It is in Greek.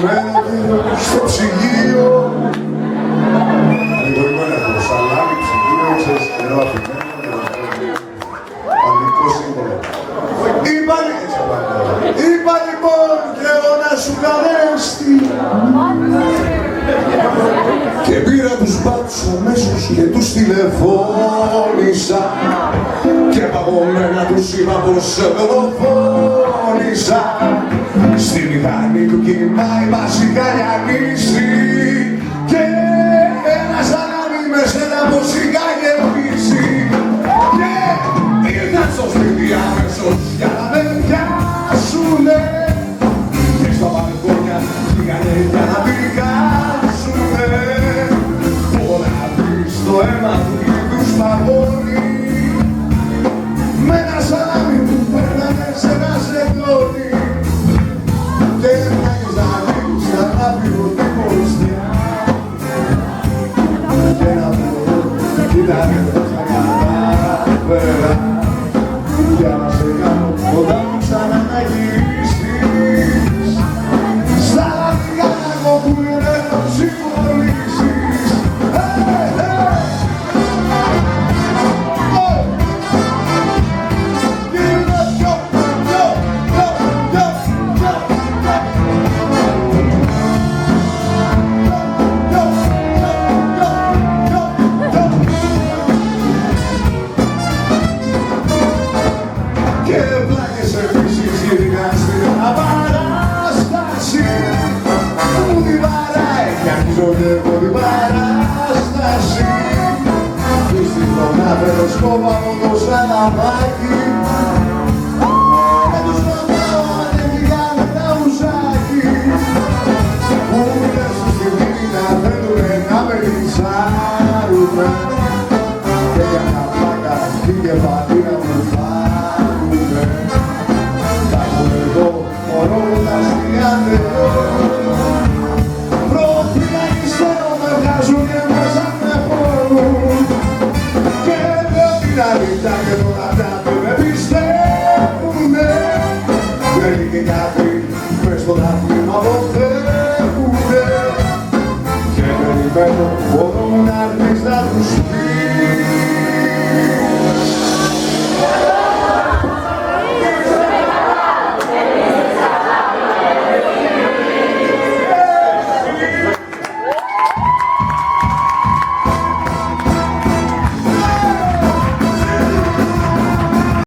μένω στο ψυγείο. Λιγορικό είναι αυτό, σαλάμι, ψυγείο, ξέρεις, νερό αφημένο και πανικό σύμβολο. Είπανε, έτσι απαντώ. Είπα λοιπόν και εγώ να σου καλέστη. Και πήρα τους μπάτσους αμέσως και τους τηλεφώνησα. Και παγωμένα τους είπα πως δολοφόνησα. Στη μηχανή του κοιμάει βασικά λιανίσει. Και ένα σαλάμι με στέλνα από σιγά γεμίσει. Και ήρθαν στο σπίτι αμέσως για να με πιάσουνε. Και στα μπαλκόνια πήγανε για να πηγάσουνε. Όλα βρεις το αίμα του και τους παγώνει. Με ένα σαλάμι που παίρνανε σε ένα σεντόνι. Και έφταγες να δείξεις να ανάπηρο την κοστιά. Και να πω, κοίτανε τα κατάφερα. Για να σε κάνω όταν μου ξαναγυρίσεις. Στα λαθιά εγώ που είναι να συμφωνήσεις. Και πλάκες επίσης γύρικα στην παράσταση. Μου την παράει κι αρχίζω και εγώ την παράσταση. Δυστυχώς να φέρω σκόπα μου το σαλαμάκι. Και τους ρωτάω αν έφυγανε τα ουζάκι. Που ήταν στη στιγμή να θέλουνε να με ριζάρουνε. Και για να πλάκα την κεφαλή να μου φάρουνε. Κάπου εδώ μωρώνοντας πήγανε εδώ. Πρόφυγα υστερώ με βγάζουν και μέσα με χωρούν. Και λέω την αλήθεια και τώρα πια δεν με πιστεύουνε. Δεν είναι